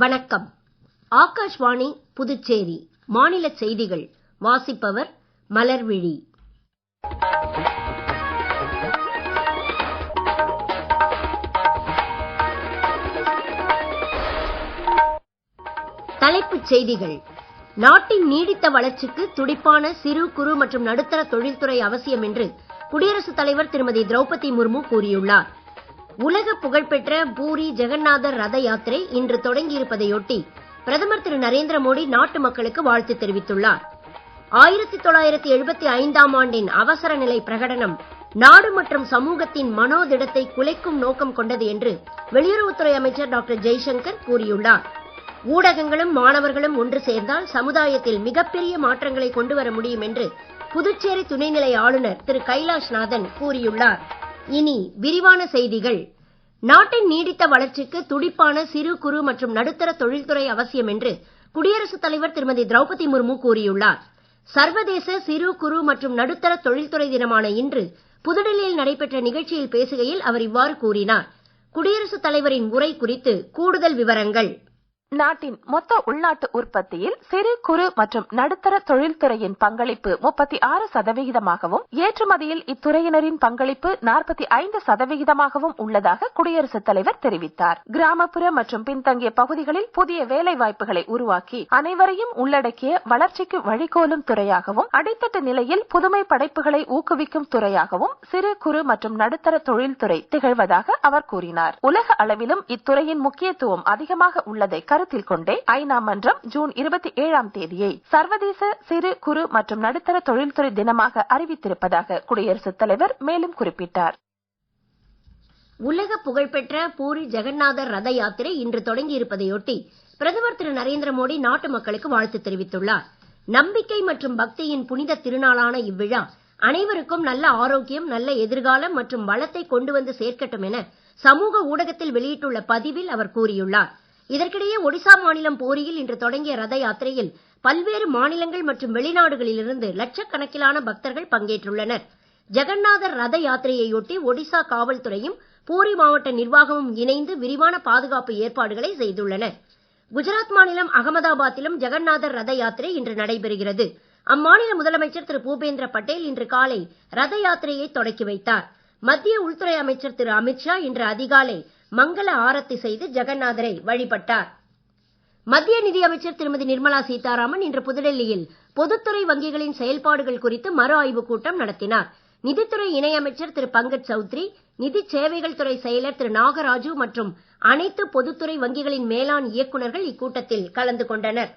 வணக்கம். ஆகாஷ்வாணி புதுச்சேரி மாநில செய்திகள் வாசிப்பவர் மலர்விழி. தலைப்புச் செய்திகள். நாட்டின் நீடித்த வளர்ச்சிக்கு துடிப்பான சிறு குறு மற்றும் நடுத்தர தொழில்துறை அவசியம் என்று குடியரசுத் தலைவர் திருமதி திரௌபதி முர்மு கூறியுள்ளார். உலக புகழ்பெற்ற பூரி ஜெகநாதர் ரத யாத்திரை இன்று தொடங்கியிருப்பதையொட்டி பிரதமர் திரு நரேந்திர மோடி நாட்டு மக்களுக்கு வாழ்த்து தெரிவித்துள்ளார். 1975ஆம் ஆண்டின் அவசர நிலை பிரகடனம் நாடு மற்றும் சமூகத்தின் மனோதிடத்தை குலைக்கும் நோக்கம் கொண்டது என்று வெளியுறவுத்துறை அமைச்சர் டாக்டர் ஜெய்சங்கர் கூறியுள்ளார். ஊடகங்களும் மாணவர்களும் ஒன்று சேர்ந்தால் சமுதாயத்தில் மிகப்பெரிய மாற்றங்களை கொண்டு வர முடியும் என்று புதுச்சேரி துணைநிலை ஆளுநர் திரு கைலாஷ்நாதன் கூறியுள்ளார். இனி விரிவான செய்திகள். நாட்டின் நீடித்த வளர்ச்சிக்கு துடிப்பான சிறு குறு மற்றும் நடுத்தர தொழில்துறை அவசியம் என்று குடியரசுத் தலைவர் திருமதி திரௌபதி முர்மு கூறியுள்ளார். சர்வதேச சிறு குறு மற்றும் நடுத்தர தொழில்துறை தினமான இன்று புதுடெல்லியில் நடைபெற்ற நிகழ்ச்சியில் பேசுகையில் அவர் இவ்வாறு கூறினார். குடியரசுத் தலைவரின் உரை குறித்து கூடுதல் விவரங்கள். நாட்டின் மொத்த உள்நாட்டு உற்பத்தியில் சிறு குறு மற்றும் நடுத்தர தொழில்துறையின் பங்களிப்பு 36%, ஏற்றுமதியில் இத்துறையினரின் பங்களிப்பு 45% உள்ளதாக குடியரசுத் தலைவர் தெரிவித்தார். கிராமப்புற மற்றும் பின்தங்கிய பகுதிகளில் புதிய வேலை வாய்ப்புகளை உருவாக்கி அனைவரையும் உள்ளடக்கிய வளர்ச்சிக்கு வழிகோலும் துறையாகவும், அடித்தட்டு நிலையில் புதுமை படைப்புகளை ஊக்குவிக்கும் துறையாகவும் சிறு குறு மற்றும் நடுத்தர தொழில்துறை திகழ்வதாக அவர் கூறினார். உலக அளவிலும் இத்துறையின் முக்கியத்துவம் அதிகமாக உள்ளதை கருத்தில் கொண்டே ஐநா மன்றம் ஜூன் 27ஆம் தேதியை சர்வதேச சிறு குறு மற்றும் நடுத்தர தொழில்துறை தினமாக அறிவித்திருப்பதாக குடியரசுத் தலைவர் மேலும் குறிப்பிட்டார். உலக புகழ்பெற்ற பூரி ஜெகநாதர் ரத யாத்திரை இன்று தொடங்கியிருப்பதையொட்டி பிரதமர் திரு நரேந்திர மோடி நாட்டு மக்களுக்கு வாழ்த்து தெரிவித்துள்ளார். நம்பிக்கை மற்றும் பக்தியின் புனித திருநாளான இவ்விழா அனைவருக்கும் நல்ல ஆரோக்கியம், நல்ல எதிர்காலம் மற்றும் வளத்தை கொண்டு வந்து சேர்க்கட்டும் என சமூக ஊடகத்தில் வெளியிட்டுள்ள பதிவில் அவர் கூறியுள்ளார். இதற்கிடையே ஒடிசா மாநிலம் பூரியில் இன்று தொடங்கிய ரத யாத்திரையில் பல்வேறு மாநிலங்கள் மற்றும் வெளிநாடுகளிலிருந்து லட்சக்கணக்கிலான பக்தர்கள் பங்கேற்றுள்ளனர். ஜெகநாதர் ரத யாத்திரையொட்டி ஒடிசா காவல்துறையும் பூரி மாவட்ட நிர்வாகமும் இணைந்து விரிவான பாதுகாப்பு ஏற்பாடுகளை செய்துள்ளனர். குஜராத் மாநிலம் அகமதாபாத்திலும் ஜெகநாதர் ரத யாத்திரை இன்று நடைபெறுகிறது. அம்மாநில முதலமைச்சர் திரு பூபேந்திர பட்டேல் இன்று காலை ரத யாத்திரையை தொடக்கி வைத்தார். மத்திய உள்துறை அமைச்சர் திரு அமித்ஷா இன்று அதிகாலை மங்கள ஆரத்தி செய்து ஜெகநாதரை வழிபட்டார். மத்திய நிதியமைச்சர் திருமதி நிர்மலா சீதாராமன் இன்று புதுடெல்லியில் பொதுத்துறை வங்கிகளின் செயல்பாடுகள் குறித்து மறு ஆய்வுக் கூட்டம் நடத்தினார். நிதித்துறை இணையமைச்சர் திரு பங்கஜ் சௌத்ரி, நிதி சேவைகள் துறை செயலர் திரு நாகராஜு மற்றும் அனைத்து பொதுத்துறை வங்கிகளின் மேலாண் இயக்குநர்கள் இக்கூட்டத்தில் கலந்து கொண்டனர்.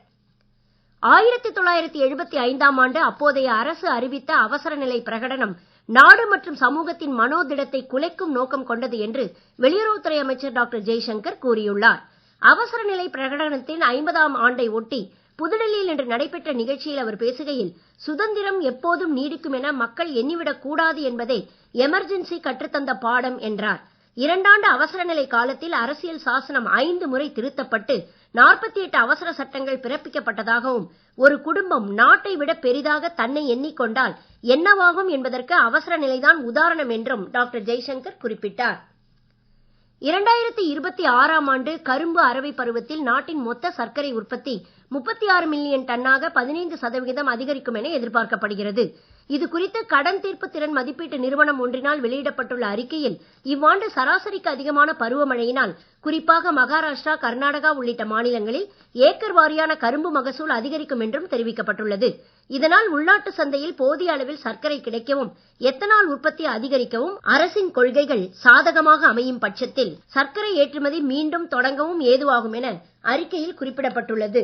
1975ஆம் ஆண்டு அப்போதைய அரசு அறிவித்த அவசர நிலை பிரகடனம் நாடு மற்றும் சமூகத்தின் மனோதிடத்தை குலைக்கும் நோக்கம் கொண்டது என்று வெளியுறவுத்துறை அமைச்சர் டாக்டர் ஜெய்சங்கர் கூறியுள்ளார். அவசர நிலை பிரகடனத்தின் 50ஆம் ஆண்டை ஒட்டி புதுடெல்லியில் இன்று நடைபெற்ற நிகழ்ச்சியில் அவர் பேசுகையில், சுதந்திரம் எப்போதும் நீடிக்கும் என மக்கள் எண்ணிவிடக் கூடாது என்பதே எமர்ஜென்சி கற்றுத்தந்த பாடம் என்றார். 2 ஆண்டு அவசர நிலை காலத்தில் அரசியல் சாசனம் 5 முறை திருத்தப்பட்டு 48 அவசர சட்டங்கள் பிறப்பிக்கப்பட்டதாகவும், ஒரு குடும்பம் நாட்டை விட பெரிதாக தன்னை எண்ணிக்கொண்டால் என்னவாகும் என்பதற்கு அவசர நிலைதான் உதாரணம் என்றும் டாக்டர் ஜெய்சங்கர் குறிப்பிட்டார். 2026ஆம் ஆண்டு கரும்பு அரவை பருவத்தில் நாட்டின் மொத்த சர்க்கரை உற்பத்தி 36 மில்லியன் டன்னாக 15% அதிகரிக்கும் என எதிர்பார்க்கப்படுகிறது. இது குறித்து கடன் தீர்ப்பு திறன் மதிப்பீட்டு நிறுவனம் ஒன்றினால் வெளியிடப்பட்டுள்ள அறிக்கையில், இவ்வாண்டு சராசரிக்கு அதிகமான பருவமழையினால் குறிப்பாக மகாராஷ்டிரா, கர்நாடகா உள்ளிட்ட மாநிலங்களில் ஏக்கர் வாரியான கரும்பு மகசூல் அதிகரிக்கும் என்றும் தெரிவிக்கப்பட்டுள்ளது. இதனால் உள்நாட்டு சந்தையில் போதிய அளவில் சர்க்கரை கிடைக்கவும், எத்தனால் உற்பத்தி அதிகரிக்கவும் அரசின் கொள்கைகள் சாதகமாக அமையும் பட்சத்தில் சர்க்கரை ஏற்றுமதி மீண்டும் தொடங்கவும் ஏதுவாகும் என அறிக்கையில் குறிப்பிடப்பட்டுள்ளது.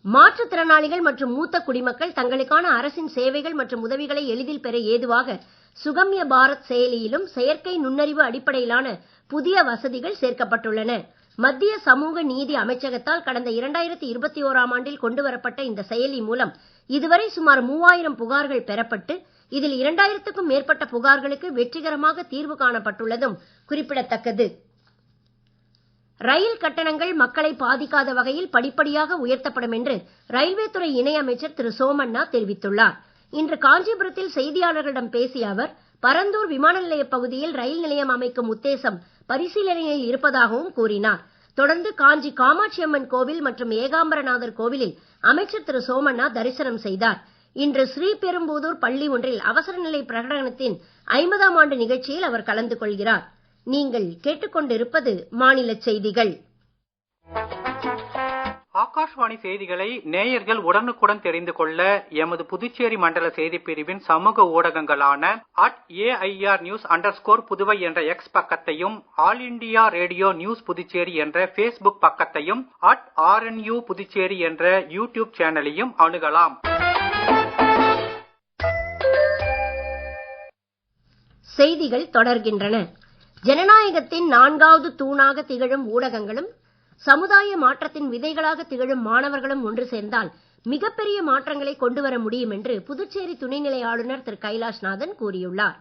மாற்றுத்திறனாளிகள் மற்றும் மூத்த குடிமக்கள் தங்களுக்கான அரசின் சேவைகள் மற்றும் உதவிகளை எளிதில் பெற ஏதுவாக சுகம்ய பாரத் செயலியிலும் செயற்கை நுண்ணறிவு அடிப்படையிலான புதிய வசதிகள் சேர்க்கப்பட்டுள்ளன. மத்திய சமூக நீதி அமைச்சகத்தால் கடந்த 2021ஆம் ஆண்டில் கொண்டு வரப்பட்ட இந்த செயலி மூலம் இதுவரை சுமார் 3000 புகார்கள் பெறப்பட்டு இதில் 2000க்கும் மேற்பட்ட புகார்களுக்கு வெற்றிகரமாக தீர்வு காணப்பட்டுள்ளதும் குறிப்பிடத்தக்கது. ரயில் கட்டணங்கள் மக்களை பாதிக்காத வகையில் படிப்படியாக உயர்த்தப்படும் என்று ரயில்வே துறை இணை அமைச்சர் திரு சோமண்ணா தெரிவித்துள்ளார். இன்று காஞ்சிபுரத்தில் செய்தியாளர்களிடம் பேசிய அவர், பரந்தூர் விமான நிலைய பகுதியில் ரயில் நிலையம் அமைக்கும் உத்தேசம் பரிசீலனையில் இருப்பதாகவும் கூறினார். தொடர்ந்து காஞ்சி காமாட்சியம்மன் கோவில் மற்றும் ஏகாம்பரநாதர் கோவிலில் அமைச்சர் திரு சோமண்ணா தரிசனம் செய்தார். இன்று ஸ்ரீபெரும்புதூர் பள்ளி ஒன்றில் அவசர நிலை பிரகடனத்தின் 50ஆம் ஆண்டு நிகழ்ச்சியில் அவர் கலந்து கொள்கிறார். நீங்கள் கேட்டுக்கொண்டிருப்பது மாநில செய்திகள். ஆகாஷ்வாணி செய்திகளை நேயர்கள் உடனுக்குடன் தெரிந்து கொள்ள எமது புதுச்சேரி மண்டல செய்திப் பிரிவின் சமூக ஊடகங்களான @AIRnews_புதுவை என்ற எக்ஸ் பக்கத்தையும், all India radio news Puducherry என்ற பேஸ்புக் பக்கத்தையும், @RNU புதுச்சேரி என்ற யூடியூப் சேனலையும் அணுகலாம். செய்திகள் தொடர்கின்றன. ஜனநாயகத்தின் 4வது தூணாக திகழும் ஊடகங்களும் சமுதாய மாற்றத்தின் விதைகளாக திகழும் மாணவர்களும் ஒன்று சேர்ந்தால் மிகப்பெரிய மாற்றங்களை கொண்டு வர முடியும் என்று புதுச்சேரி துணைநிலை ஆளுநர் திரு கைலாஷ்நாதன் கூறியுள்ளார்.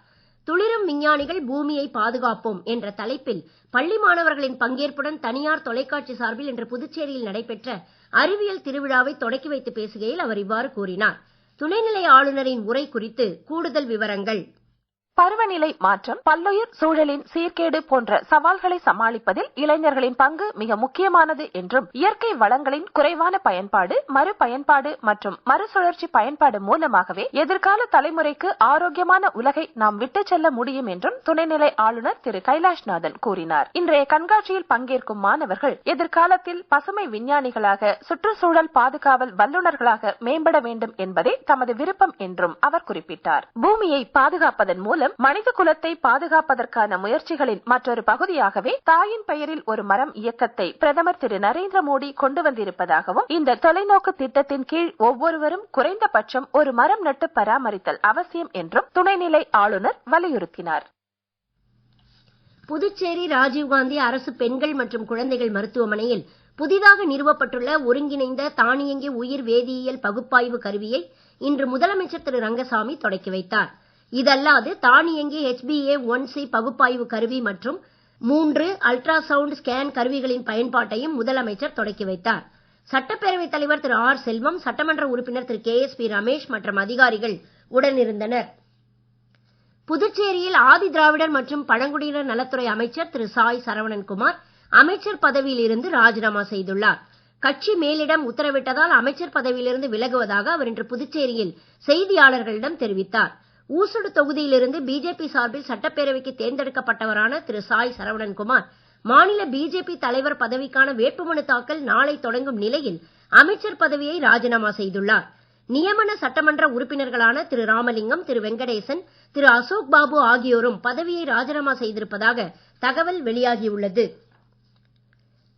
துளிரும் விஞ்ஞானிகள் பூமியை பாதுகாப்போம் என்ற தலைப்பில் பள்ளி மாணவர்களின் பங்கேற்புடன் தனியார் தொலைக்காட்சி சார்பில் இன்று புதுச்சேரியில் நடைபெற்ற அறிவியல் திருவிழாவை தொடக்கி வைத்து பேசுகையில் அவர் இவ்வாறு கூறினார். துணைநிலை ஆளுநரின் உரை குறித்து கூடுதல் விவரங்கள். பருவநிலை மாற்றம், பல்லுயிர் சூழலின் சீர்கேடு போன்ற சவால்களை சமாளிப்பதில் இளைஞர்களின் பங்கு மிக முக்கியமானது என்றும், இயற்கை வளங்களின் குறைவான பயன்பாடு, மறுபயன்பாடு மற்றும் மறுசுழற்சி பயன்பாடு மூலமாகவே எதிர்கால தலைமுறைக்கு ஆரோக்கியமான உலகை நாம் விட்டுச் செல்ல முடியும் என்றும் துணைநிலை ஆளுநர் திரு கைலாஷ்நாதன் கூறினார். இன்றைய கண்காட்சியில் பங்கேற்கும் மாணவர்கள் எதிர்காலத்தில் பசுமை விஞ்ஞானிகளாக, சுற்றுச்சூழல் பாதுகாவல் வல்லுநர்களாக மேம்பட வேண்டும் என்பதே தமது விருப்பம் என்றும் அவர் குறிப்பிட்டார். பூமியை பாதுகாப்பதன் மூலம் மனித குலத்தை பாதுகாப்பதற்கான முயற்சிகளின் மற்றொரு பகுதியாகவே தாயின் பெயரில் ஒரு மரம் இயக்கத்தை பிரதமர் திரு நரேந்திர மோடி கொண்டு வந்திருப்பதாகவும், இந்த தொலைநோக்கு திட்டத்தின் கீழ் ஒவ்வொருவரும் குறைந்தபட்சம் ஒரு மரம் நட்டு பராமரித்தல் அவசியம் என்றும் துணைநிலை ஆளுநர் வலியுறுத்தினார். புதுச்சேரி ராஜீவ்காந்தி அரசு பெண்கள் மற்றும் குழந்தைகள் மருத்துவமனையில் புதிதாக நிறுவப்பட்டுள்ள ஒருங்கிணைந்த தானியங்கி உயிர் வேதியியல் பகுப்பாய்வு கருவியை இன்று முதலமைச்சர் திரு ரங்கசாமி தொடக்கி வைத்தார். இதல்லாது தானியங்கி HbA1c பகுப்பாய்வு கருவி மற்றும் 3 அல்ட்ராசவுண்ட் ஸ்கேன் கருவிகளின் பயன்பாட்டையும் முதலமைச்சர் தொடக்கி வைத்தார். சட்டப்பேரவைத் தலைவர் திரு ஆர் செல்வம், சட்டமன்ற உறுப்பினர் திரு KSP ரமேஷ் மற்றும் அதிகாரிகள் உடனிருந்தனர். புதுச்சேரியில் ஆதி திராவிடர் மற்றும் பழங்குடியினர் நலத்துறை அமைச்சர் திரு சாய் சரவணன்குமார் அமைச்சர் பதவியில் இருந்து ராஜினாமா செய்துள்ளார். கட்சி மேலிடம் உத்தரவிட்டதால் அமைச்சர் பதவியிலிருந்து விலகுவதாக அவர் இன்று புதுச்சேரியில் செய்தியாளர்களிடம் தெரிவித்தார். ஊசுடு தொகுதியிலிருந்து பிஜேபி சார்பில் சட்டப்பேரவைக்கு தேர்ந்தெடுக்கப்பட்டவரான திரு சாய் சரவணன்குமார் மாநில பிஜேபி தலைவர் பதவிக்கான வேட்புமனு தாக்கல் நாளை தொடங்கும் நிலையில் அமைச்சர் பதவியை ராஜினாமா செய்துள்ளார். நியமன சட்டமன்ற உறுப்பினர்களான திரு ராமலிங்கம், திரு வெங்கடேசன், திரு அசோக் பாபு ஆகியோரும் பதவியை ராஜினாமா செய்திருப்பதாக தகவல் வெளியாகியுள்ளது.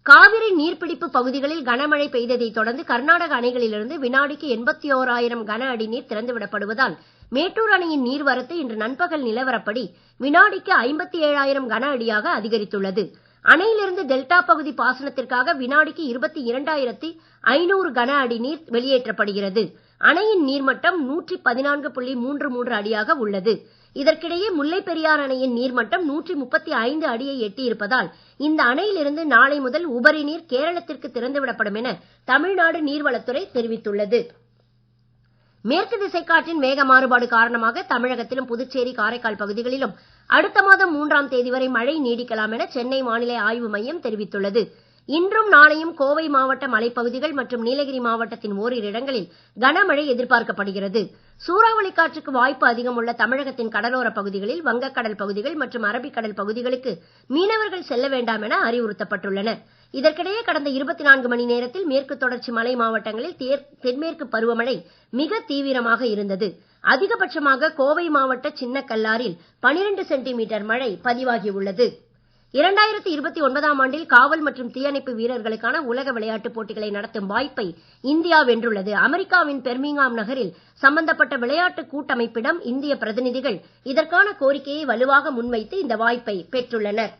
காவிரி நீர்பிடிப்பு பகுதிகளில் கனமழை பெய்ததை தொடர்ந்து கர்நாடக அணைகளிலிருந்து வினாடிக்கு 81,000 கன அடி நீர் திறந்துவிடப்படுவதால் மேட்டூர் அணையின் நீர்வரத்து இன்று நண்பகல் நிலவரப்படி வினாடிக்கு 57,000 கன அடியாக அதிகரித்துள்ளது. அணையிலிருந்து டெல்டா பகுதி பாசனத்திற்காக வினாடிக்கு 22,500 கன அடி நீர் வெளியேற்றப்படுகிறது. அணையின் நீர்மட்டம் 114.33 அடியாக உள்ளது. இதற்கிடையே முல்லை பெரியார் அணையின் நீர்மட்டம் 135 அடியை எட்டியிருப்பதால் இந்த அணையிலிருந்து நாளை முதல் உபரி நீர் கேரளத்திற்கு திறந்துவிடப்படும் என தமிழ்நாடு நீர்வளத்துறை தெரிவித்துள்ளது. மேற்கு திசை காற்றின் வேக மாறுபாடு காரணமாக தமிழகத்திலும் புதுச்சேரி, காரைக்கால் பகுதிகளிலும் அடுத்த மாதம் 3ஆம் தேதி வரை மழை நீடிக்கலாம் என சென்னை வானிலை ஆய்வு மையம் தெரிவித்துள்ளது. இன்றும் நாளையும் கோவை மாவட்ட மலைப்பகுதிகள் மற்றும் நீலகிரி மாவட்டத்தின் ஓரிரு இடங்களில் கனமழை எதிர்பார்க்கப்படுகிறது. சூறாவளி காற்றுக்கு வாய்ப்பு அதிகம் உள்ள தமிழகத்தின் கடலோர பகுதிகளில், வங்கக்கடல் பகுதிகள் மற்றும் அரபிக்கடல் பகுதிகளுக்கு மீனவர்கள் செல்ல வேண்டாம் என அறிவுறுத்தப்பட்டுள்ளனர். இதற்கிடையே கடந்த 24 மணி நேரத்தில் மேற்கு தொடர்ச்சி மலை மாவட்டங்களில் தென்மேற்கு பருவமழை மிக தீவிரமாக இருந்தது. அதிகபட்சமாக கோவை மாவட்ட சின்னக்கல்லாரில் 12 சென்டிமீட்டர் மழை பதிவாகியுள்ளது. 2029ஆம் ஆண்டில் காவல் மற்றும் தீயணைப்பு வீரர்களுக்கான உலக விளையாட்டுப் போட்டிகளை நடத்தும் வாய்ப்பை இந்தியா வென்றுள்ளது. அமெரிக்காவின் பெர்மிங்ஹாம் நகரில் சம்பந்தப்பட்ட விளையாட்டு கூட்டமைப்பிடம் இந்திய பிரதிநிதிகள் இதற்கான கோரிக்கையை வலுவாக முன்வைத்து இந்த வாய்ப்பை பெற்றுள்ளனர்.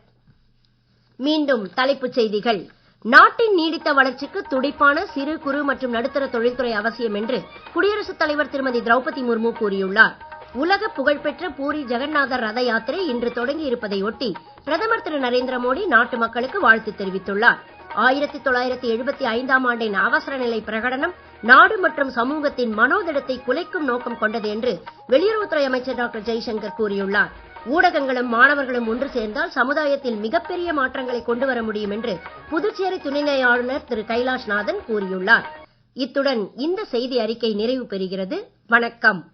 மீண்டும் தலைப்புச் செய்திகள். நாட்டின் நீடித்த வளர்ச்சிக்கு துடிப்பான சிறு குறு மற்றும் நடுத்தர தொழில்துறை அவசியம் என்று குடியரசுத் தலைவர் திருமதி திரௌபதி முர்மு கூறியுள்ளார். உலக புகழ்பெற்ற பூரி ஜெகநாதர் ரத யாத்திரை இன்று தொடங்கி இருப்பதை ஒட்டி பிரதமர் திரு நரேந்திர மோடி நாட்டு மக்களுக்கு வாழ்த்து தெரிவித்துள்ளார். 1975ஆம் ஆண்டின் அவசர நிலை பிரகடனம் நாடு மற்றும் சமூகத்தின் மனோதிடத்தை குலைக்கும் நோக்கம் கொண்டது என்று வெளியுறவுத்துறை அமைச்சர் டாக்டர் ஜெய்சங்கர் கூறியுள்ளார். ஊடகங்களும் மாணவர்களும் ஒன்று சேர்ந்தால் சமுதாயத்தில் மிகப்பெரிய மாற்றங்களை கொண்டு வர முடியும் என்று புதுச்சேரி துணைநிலை ஆளுநர் திரு கைலாஷ்நாதன் கூறியுள்ளார். இத்துடன் இந்த செய்தி அறிக்கை நிறைவு பெறுகிறது. வணக்கம்.